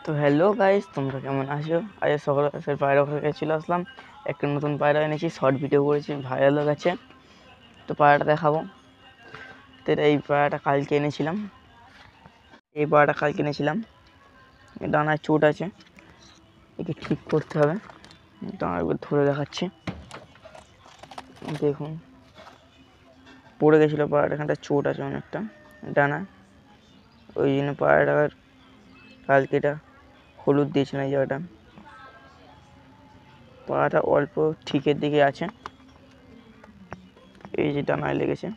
তো hello guys, তোমরা কেমন আছো? আজ সকাল পায়রা ঘরে চলে আসলাম। একটা নতুন পায়রা এনেছি, শর্ট ভিডিও করেছি, ভাইরাল হয়ে গেছে। তো পায়রাটা দেখাবো। তো এই পায়রাটা কালকে এনেছিলাম। ডানায় চোট আছে, একে ঠিক করতে হবে। ডানা একবার ধরে দেখাচ্ছি, দেখুন পড়ে গেছিলো পায়রাটা, এখানটা চোট আছে অনেকটা ডানা, ওই জন্য পায়রাটার কালকে এটা হলুদ দিয়েছিলাম। এই জায়গাটা পায়রাটা অল্প ঠিকের দিকে আছে, এই যে ডানায় লেগেছে।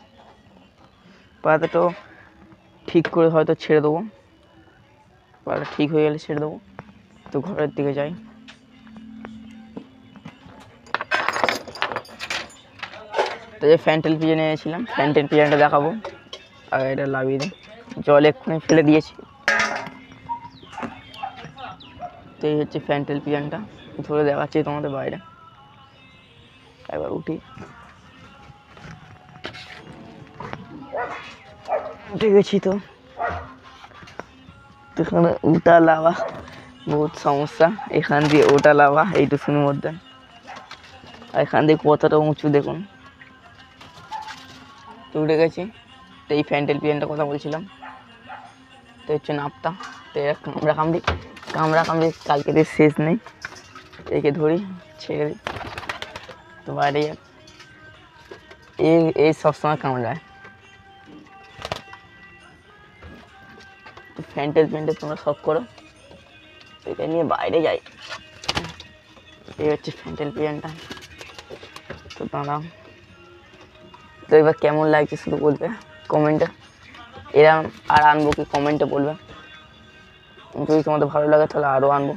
পায়রাটাও ঠিক করে হয়তো ছেড়ে দেবো, পায়রাটা ঠিক হয়ে গেলে ছেড়ে দেবো। তো ঘরের দিকে যাই। তো যে ফ্যান্টেল পিজন এনেছিলাম, ফ্যান্টেল পিজনটা দেখাবো। আর এটা লাভিয়ে দিই, জল এক্ষুনি ফেলে দিয়েছি। তো এই হচ্ছে ফ্যান্টেল পিজনটা, ধরে দেখাচ্ছি তোমাদের বাইরে। একবার উঠে গেছি। তো এখানে উঠা লাভা বহুত সমস্যা, এখান দিয়ে ওটা লাভা এইটুকুর মধ্যে। আর এখান দিয়ে কতটা উঁচু দেখুন। তো উঠে গেছি। তো এই ফ্যান্টেল পিজনটার কথা বলছিলাম। তো হচ্ছে নাপতা। তো এরা কামড়া কালকে দিয়ে শেষ নেই। একে ধরি, ছেড়ে দিই, তো বাইরে যাক। এই সবসময় কামড়ায়। তো ফ্যান্টেল পিজনটা তোমরা শখ করো, এটা নিয়ে বাইরে যাই। এই হচ্ছে ফ্যান্টেল পিজনটা। তো দাঁড়াও, তো এবার কেমন লাগছে শুধু বলবে কমেন্টে। এরা আর আনবো কি কমেন্টে বলবে, যদি তোমাদের ভালো লাগে তাহলে আরও আনবো।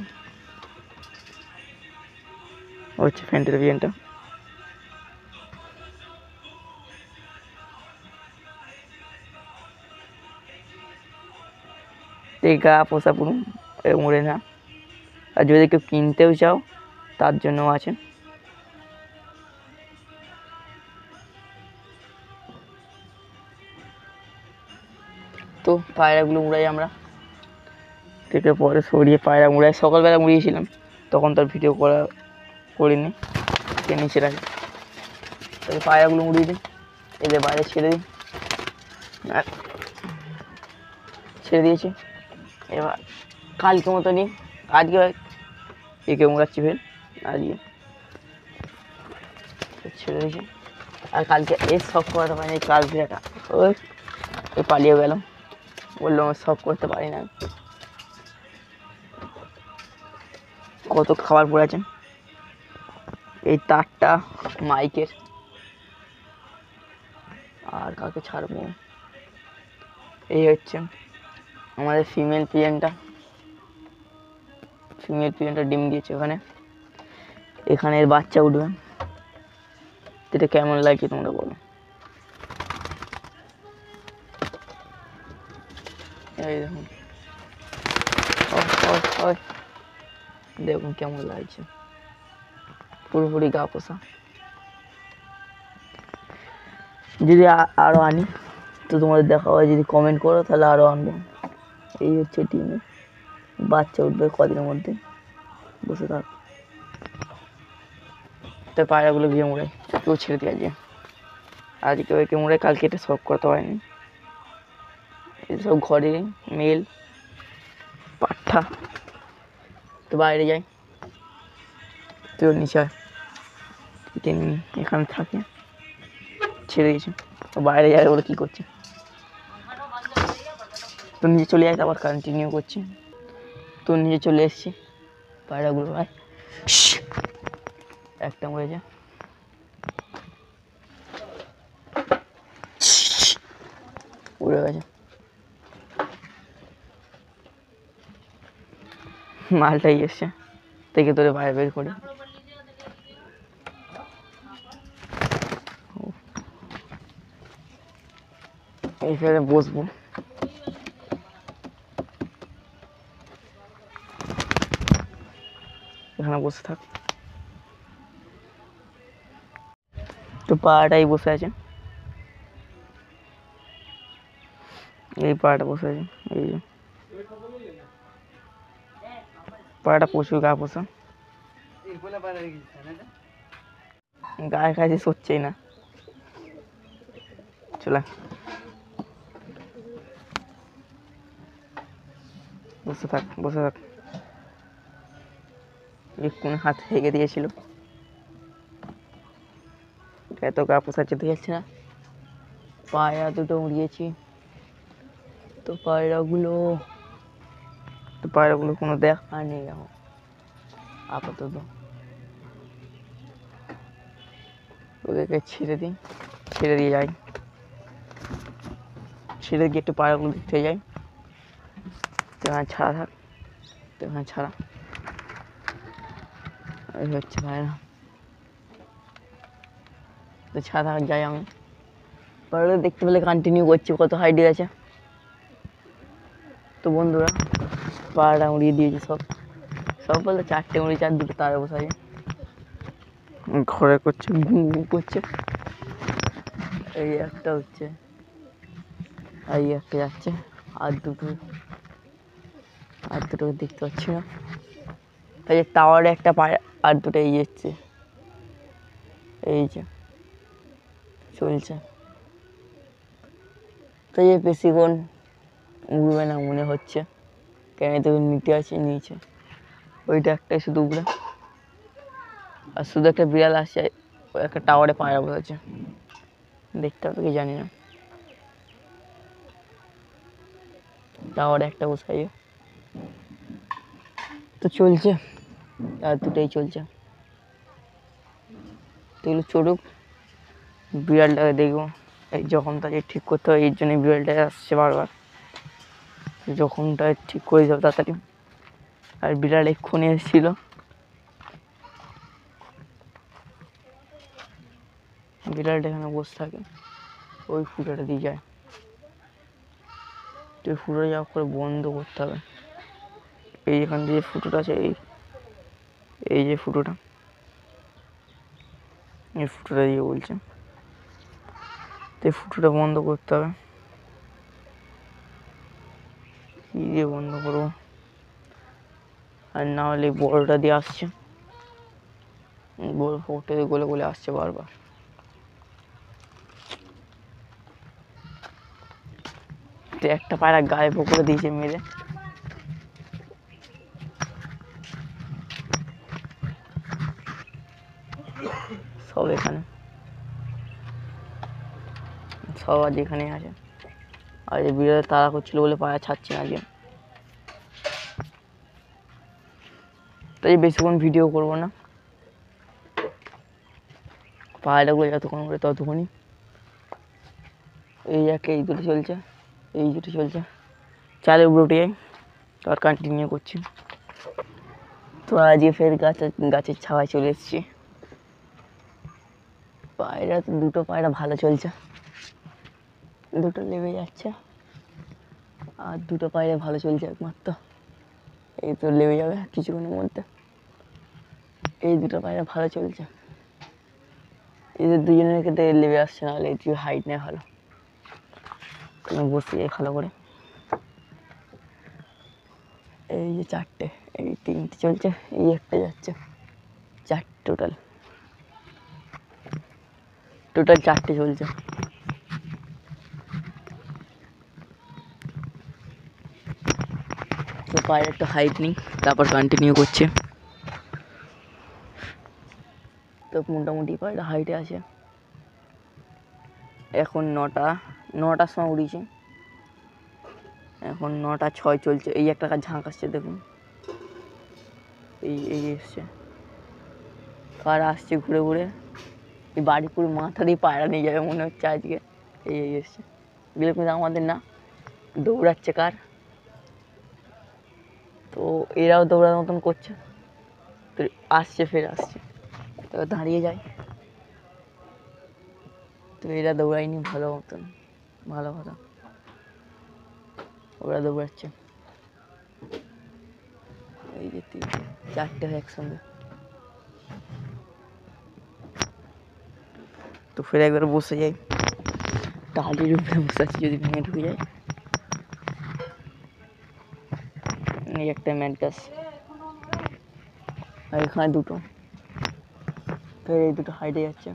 হচ্ছে ফ্যান্টেল পিজনটা। এই গা পোষা পুরো মরে না। আর যদি কেউ কিনতেও চাও তার জন্যও আছে। তো পায়রাগুলো উড়াই আমরা, থেকে পরে সরিয়ে পায়রা উড়াই। সকালবেলা উড়িয়েছিলাম, তখন তার ভিডিও করিনি, নিচে রাখি। তবে পায়রাগুলো উড়িয়ে দিই, এদের বাইরে ছেড়ে দিই। ছেড়ে দিয়েছি। এবার কালকে মতনই আজকে একে উড়াচ্ছি ফের, আজকে ছেড়ে দিয়েছি। আর কালকে এর শখ করাতে পারিনি, এই কাল ভিড়াটা ওই পালিয়ে গেল, বললো আমার শখ করতে পারি না। কত খাবার পড়েছে, এই তারটা মাইকের। আর কাকে ছাড়বো, এই হচ্ছে আমাদের ফিমেল পিজনটা ডিম দিয়েছে ওখানে। এখানে এর বাচ্চা উঠবে। এটা কেমন লাগছে তোমরা বলো। এই দেখুন, দেখুন কেমন লাগছে, পুরোপুরি গা পোষা। যদি আরও আনি তো তোমাদের দেখা হয়, যদি কমেন্ট করো তাহলে আরও আনবো। এই হচ্ছে ডিমে বাচ্চা উঠবে কদিনের মধ্যে, বসে থাক। তো পায়রাগুলো গিয়ে মুড়াই, কেউ ছেড়ে দিয়ে আজকে ওইকে মুড়ে, কালকে এটা শখ করতে পারিনি। এসব ঘরে মেল পাঠা। তো বাইরে যাই, তো নিচে এখানে থাকে, ছেড়ে দিয়েছে। বাইরে যায়, ওরা কী করছে, তো নিচে চলে যায়, আবার কন্টিনিউ করছে। তো নিচে চলে এসছি, পায়রাগুলো ভাই একটা মরেছে। উড়ে গেছে, মালটাই এসছে, থেকে তোরে বাইরে বের করি। এইখানে বসবো, এখানে বসে থাক। তো পাড়াটাই বসে আছে, এই পাড়াটা বসে আছে, এই যে পায়রাটা প্রচুর গা পোষা, গায়ে কাছে সরছেই না। চলে বসে থাক বসে থাক। কোন হাত হেগে দিয়েছিল, এত গা পোষাচ্ছে তো যাচ্ছে না। পায়রা দুটো উড়িয়েছি, তো পায়রাগুলো কোনো দেখা নেই এখন আপাতত। ওদেরকে ছেড়ে দিয়ে যাই, ছেড়ে গিয়ে একটু পায়রাগুলো দেখতে যাই। তো এখানে ছাড়া থাক, তো এখানে ছাড়া এই হচ্ছে পায়রা। তো ছাড়া থাক যাই আমি। পায়রাটা দেখতে পেলে কন্টিনিউ করছি কত হাইটে আছে। তো বন্ধুরা পায়রাটা উড়িয়ে দিয়েছি সব বলতে 4টে উড়িয়েছে, আর 2টো তারে বসাই ঘরে করছে, ঘু ঘু করছে। এই একটা হচ্ছে, আর এই একটা যাচ্ছে, আর দুটোকে দেখতে পাচ্ছি না। এই যে টাওয়ারে একটা পায়রা, আর 2টো এই যাচ্ছে, এই যে চলছে। তো এই বেশিক্ষণ উড়বে না মনে হচ্ছে, কেন তো নিচে ওইটা একটাই শুধু উড়ে, আর শুধু একটা বিড়াল আসছে, একটা টাওয়ারে পায়রা বসেছে, দেখতে হবে কি জানি না। টাওয়ারে একটা বসাই, তো চলছে, আর 2টোই চলছে। তো এগুলো চড়ুক, বিড়ালটাকে দেখবো, এই যখনটাকে ঠিক করতে হয়, এর জন্য বিড়ালটা আসছে বারবার। যখনটা ঠিক করে যাও তাড়াতাড়ি। আর বিড়াল এক্ষুনি এসেছিল, বিড়ালটা এখানে বসে থাকে, ওই ফুটোটা দিয়ে যায়। তো এই ফুটোটা যাওয়া করে বন্ধ করতে হবে। এই এখান দিয়ে ফুটোটা আছে, এই যে ফুটোটা, এই ফুটোটা দিয়ে বলছে, তো এই ফুটোটা বন্ধ করতে হবে। কি দিয়ে বন্ধ করবো, আর না হলে বড়টা দিয়ে আসছে, বড় ফুটো দিয়ে গলে আসছে বারবার। তো একটা পায়রা গায়ে পুকুরে দিয়েছে মেরে, সব এখানে, সব আজ এখানেই আছে। আর এই বিড়াল তাড়া করছিল বলে পায়রা ছাড়ছে না আজকে। তাই বেশিক্ষণ ভিডিও করবো না, পায়রাগুলো যতক্ষণ করে ততক্ষণই। এই দুটো চলছে, চালে উঠে যাই, আর কন্টিনিউ করছি। তো আজকে ফের গাছের ছাওয়ায় চলে এসেছি। পায়রা তো 2টো পায়রা ভালো চলছে, 2টো লেবে যাচ্ছে, আর 2টো পায়রা ভালো চলছে একমাত্র। এই তো লেবে যাবে কিছুক্ষণের মধ্যে। এই 2টো পায়রা ভালো চলছে, এদের দুজনের ক্ষেত্রে লেবে আসছে, না হলে একটু হাইট নেই ভালো। বসে যাই ভালো করে। এই যে 4টে, এই 3টে চলছে, এই একটা যাচ্ছে, 4 টোটাল 4টে চলছে। তো পায়ের একটু হাইট নেই, তারপর কন্টিনিউ করছে। তো মোটামুটি পায়রা হাইটে আছে। এখন 9টার সময় উড়িয়েছি, এখন 9টা 6 চলছে। এই একটা ঝাঁক আসছে দেখুন, এই এসছে, কার আসছে ঘুরে ঘুরে, এই বাড়ি পুরো মাথা দিয়ে পায়রা নিয়ে যাবে মনে হচ্ছে আজকে। এই এসছে, এগুলো কিন্তু আমাদের না, দৌড়াচ্ছে কার, তো এরাও দৌড়ানোর মতন করছে। তো ফের আসছে, তো দাঁড়িয়ে যায়। তো এরা দৌড়ায়নি ভালো মতন, ভালো কথা, ওরা দৌড়াচ্ছে। এই যে 4টে একসঙ্গে। তো ফের একবার বসে যাই, টালির উপরে বসে আছি, যদি ভেঙে ঢুকে যায়। এই একটা ম্যাট গাছ, আর এখানে দুটো, তো এই দুটো হাইটে যাচ্ছে,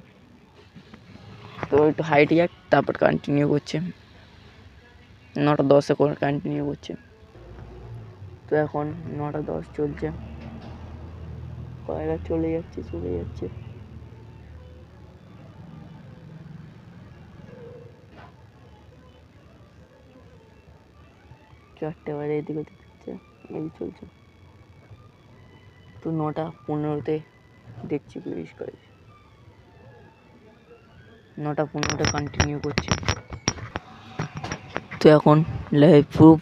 তো একটু হাইটে যাক তারপর কন্টিনিউ করছে, 9:10 করে কন্টিনিউ করছে। তো এখন 9:10 চলছে, পায়রা চলে যাচ্ছে চলে যাচ্ছে। চারটে বারে এদিকে ওদিকে এই চলছে। তো 9:15-তে দেখছি ফিনিশ করেছে, 9:15-তে কন্টিনিউ করছি। তো এখন লাইভ প্রুফ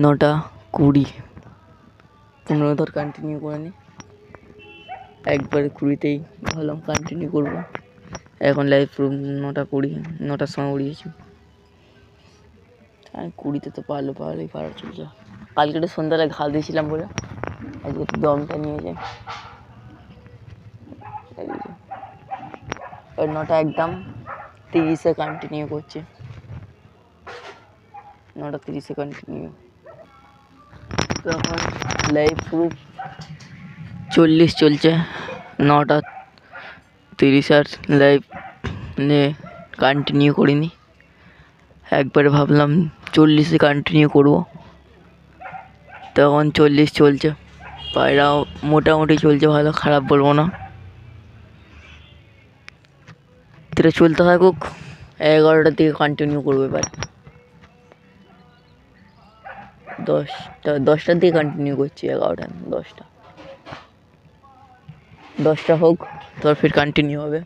9:20, 15 ধর কন্টিনিউ করে নি, একবারে 20তেই ভাবলাম কন্টিনিউ করবো। এখন লাইভ প্রুফ 9:20, 9টার সময় উড়িয়েছি। আর 20তে তো পারলেই পারা চলছে। কালকে একটু সন্ধ্যায় ঘাল দিয়েছিলাম বলে আজকে একটু দমটা নিয়েছে। 9:30 কন্টিনিউ করছে, 9:30 কন্টিনিউ। তো এখন লাইভ প্রুফ 40 চলছে, 9:30 আর লাইভ নিয়ে কন্টিনিউ করিনি, একবারে ভাবলাম 40-এ কন্টিনিউ করবো। তখন 40 চলছে, পায়রাও মোটামুটি চলছে, ভালো খারাপ বলবো না। এটা চলতে থাকুক, 11টার দিকে কন্টিনিউ করবো। এবার 10টার দিকে কন্টিনিউ করছি, 11টা 10টা হোক, তারপর ফির কন্টিনিউ হবে।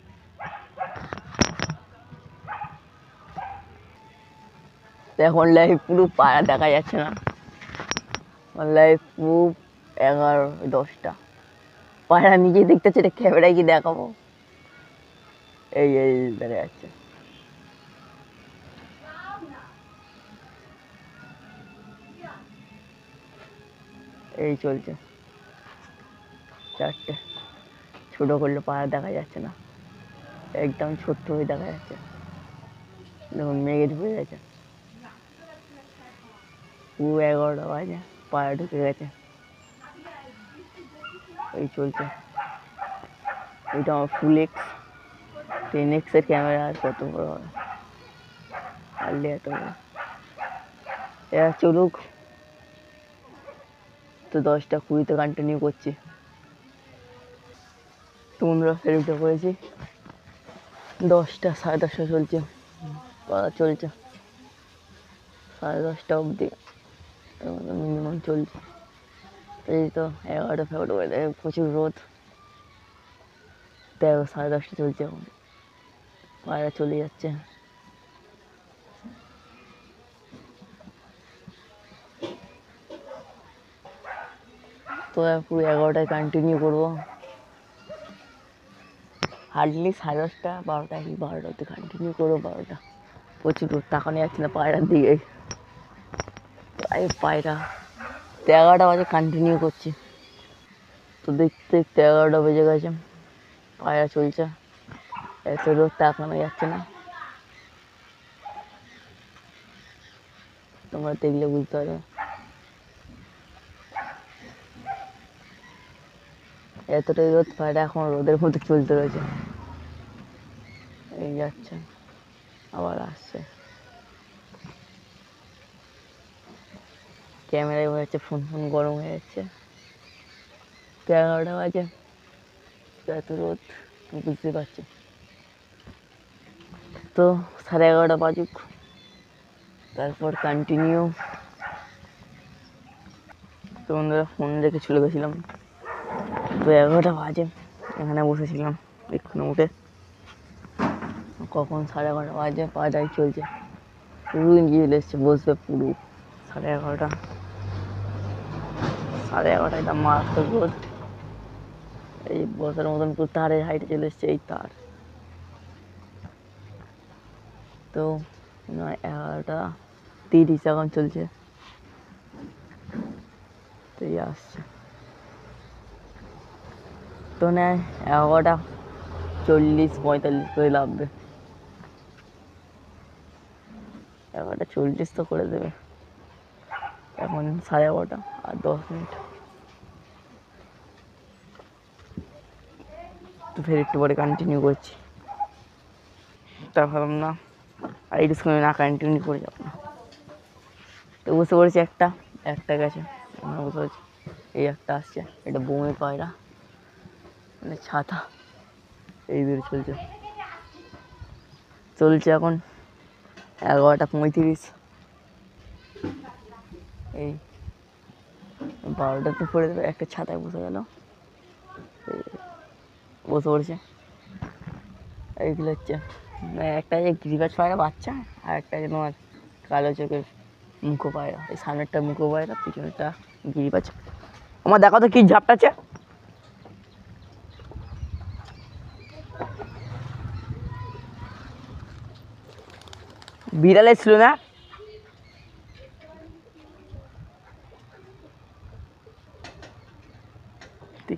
এখন লাইভ প্রুফ পায়রা দেখা যাচ্ছে না, লাইভ প্রুফ 11-10টা, পায়রা নিজে দেখতে চাই, ক্যামেরায় কি দেখাবো। এই দেখা যাচ্ছে, এই চলছে। 4টে ছোটো করলে পায়রা দেখা যাচ্ছে না, একদম ছোট্ট হয়ে দেখা যাচ্ছে, দেখুন মেঘে ঢুকে গেছে, পুরো 11টা বাজে, পায়রা ঢুকে গেছে। এই চলছে, এটা আমার ফুল এক্স, 10X-এর ক্যামেরা আর কত বড় হবে, আনলে এত বড়। এরা চলুক, তো 10:20-তে কন্টিনিউ করছি। তো বন্ধুরা ফের উঠে পড়েছি, 10টা 10:30 চলছে, পাড়া চলছে 10:30 অবধি মিনিমাম চলছে। এই তো 11টা ফেব্রুয়ারি, প্রচুর রোদ, দেখো 10:30 চলছে, এখন পায়রা চলে যাচ্ছে। তো পুরো 11টায় কন্টিনিউ করবো, হার্ডলি 10:30, 12টা, 12টাতে কন্টিনিউ করবো। 12টা প্রচুর রোদ, তাকানো যাচ্ছে না পায়রার দিকে, পায়রা 11টা বাজে কন্টিনিউ করছি। তো দেখতে দেখতে 11টা বেজে গেছে, পায়রা চলছে, এত রোদ তাকানো যাচ্ছে না, তোমরা দেখলে বুঝতে পারবে। এতটাই রোদ, পায়রা এখন রোদের মধ্যে চলতে রয়েছে, এই যাচ্ছে আবার আসছে, ক্যামেরায় বোঝা যাচ্ছে ফোন গরম হয়ে যাচ্ছে। তো 11টা বাজে, এত রোদ বুঝতে পারছি। তো 11:30 বাজুক, তারপর কন্টিনিউ। তো বন্ধুরা ফোন রেখে চলে গেছিলাম, তো 11টা বাজে, এখানে বসেছিলাম, এক্ষুনি উঠে কখন 11:30 বাজে, পায়রাই চলছে, পুরো গিয়ে এসছে বসবে পুরো 11:30, 11:30 দাম মারাত্মক রোদ, এই বসার মতন পুরো তারের হাইটে চলে এসছে, এই তার। তো 11:30 এখন চলছে, তো এই আসছে। তো নেয় 11:40-45 করে লাভবে, 11:40 তো করে দেবে। এখন 11:30 আর 10 মিনিট। তো ফের একটু পরে কন্টিনিউ করছি। তা ভাবলাম না আর একটু সময় না কন্টিনিউ করে যাবো না। তো বুঝতে পেরেছি একটা গেছে, আমরা বুঝতে পারছি এই একটা আসছে, এটা বমি পায়রা মানে ছাতা এই দূরে চলছে এখন 11:35। এই 12টাতে পড়ে দেবে, একটা ছাতায় বসে গেল, বসে পড়ছে। এইগুলো হচ্ছে একটা যে গিরিবাজ পায়রা বাচ্চা, আর একটা যে তোমার কালো চোখের মুখো পায়রা। এই সামনেরটা মুখো পায়রা, পিছনেরটা গিরিবাজ। আমার দেখো তো কি ঝাপটাচ্ছে। বিড়ালে ছিল না,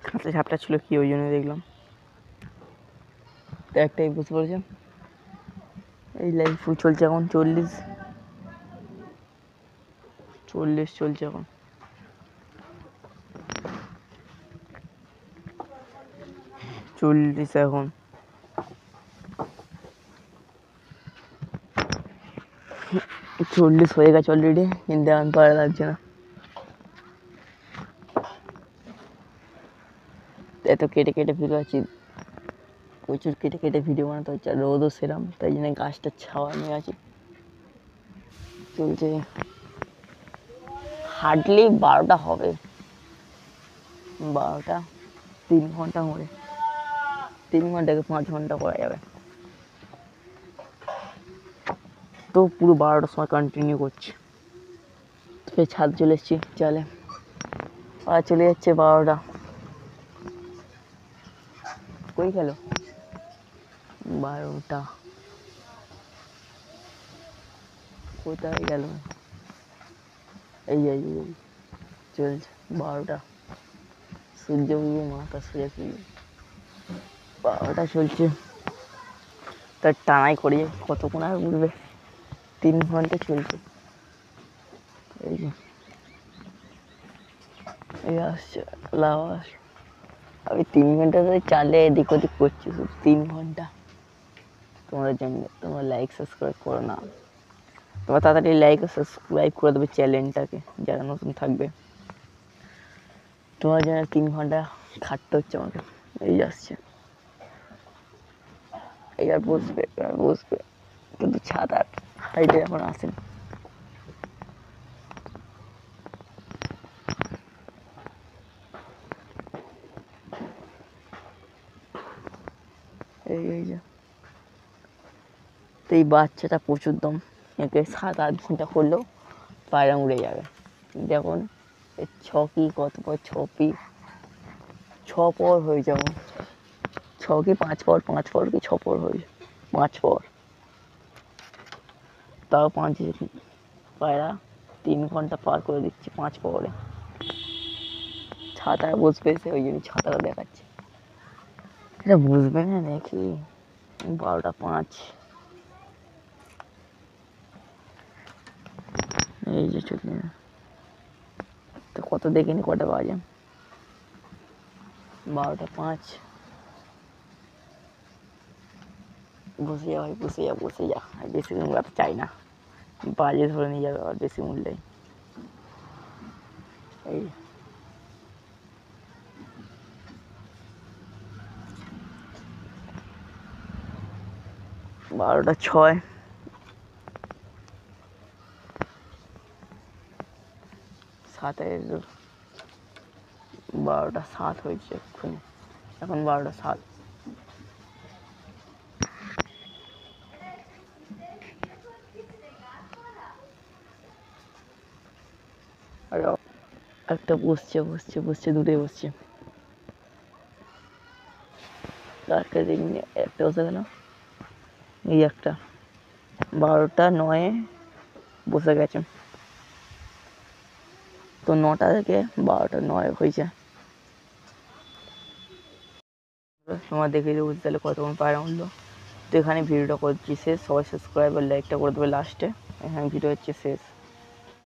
খাঁচা ঝাপটা ছিল কি, ওই জন্য দেখলাম। তো একটাই বুঝতে পেরেছে। এই লাইফ চলছে এখন 40 চলছে এখন। এখন 40 হয়ে গেছে অলরেডি, কিন্তু এখন পারা লাগছে না। এত কেটে কেটে ভিডিও আছি, প্রচুর কেটে কেটে ভিডিও বানাতে হচ্ছে, আর রোদও সেরাম, তাই জন্য গাছটা ছাওয়া নিয়ে আছি। চলছে হার্ডলি 12টা হবে, 12টা 3 ঘন্টা করে, 3 ঘন্টাকে 5 ঘন্টা করা যাবে। তো পুরো 12টার সময় কন্টিনিউ করছি। ফের ছাদ চলে এসেছি, চলে আর চলে যাচ্ছে 12টা। কই গেল 12টা, কোথায় গেল? এই চলছে 12টা, সূর্য পুরো মাথা সোজা শুয়ে 12টা চলছে। তার টানাই করি কতক্ষণ আর উঠবে, 3 ঘন্টা চলছে। এই যে এই আসছে লাওয়াস, আমি 3 ঘন্টা ধরে চালে এদিক ওদিক করছি, শুধু 3 ঘন্টা। তোমরা জানবে, তোমরা লাইক সাবস্ক্রাইব করো না, তোমরা তাড়াতাড়ি লাইক ও সাবস্ক্রাইব করে দেবে চ্যানেলটাকে যারা নতুন থাকবে। তোমার জন্য 3 ঘন্টা খাটতে হচ্ছে আমাকে। এই আসছে, এই আর বসবে কিন্তু ছাতার হাইটে এখন আসেন। এই যে তো এই বাচ্চাটা প্রচুর দম, একে 7-8 ঘন্টা করলেও পায়রা উড়ে যাবে। দেখুন ছকি কত পর 6 পর হয়ে যাবে, 6 কি 5 পর, 5 পর কি 6 পর হয়ে 5 পর, তাও 5 পায়রা 3 ঘন্টা পার করে দিচ্ছি 5 পরে। ছাতায় বসবে সে, ওই জন্য ছাতাটা দেখাচ্ছে। এটা বুঝবে না নাকি? 12:05 এই যে চলে, তো কত দেখিনি কটা বাজে, 12:05। বসে যা ভাই, বসে যা, আর বেশি দিন উড়াতে চাই না, বাজে ধরে নিয়ে যাবে আর বেশি উঠলেই। এই 12:06, 12:07 হয়েছে এক্ষুনি, এখন 12:07। আর একটা বসছে, দুটোই বসছে, একটা দেখি একটা বসে গেল। এই একটা 12:09 বসে গেছে, তো 9টা থেকে 12:09 হয়েছে। তোমার দেখে বুঝতে তাহলে কতক্ষণ পায়রা উঠলো। তো এখানে ভিডিওটা করছি শেষ, সবাই সাবস্ক্রাইব আর লাইকটা করে দেবে লাস্টে। এখানে ভিডিও হচ্ছে শেষ।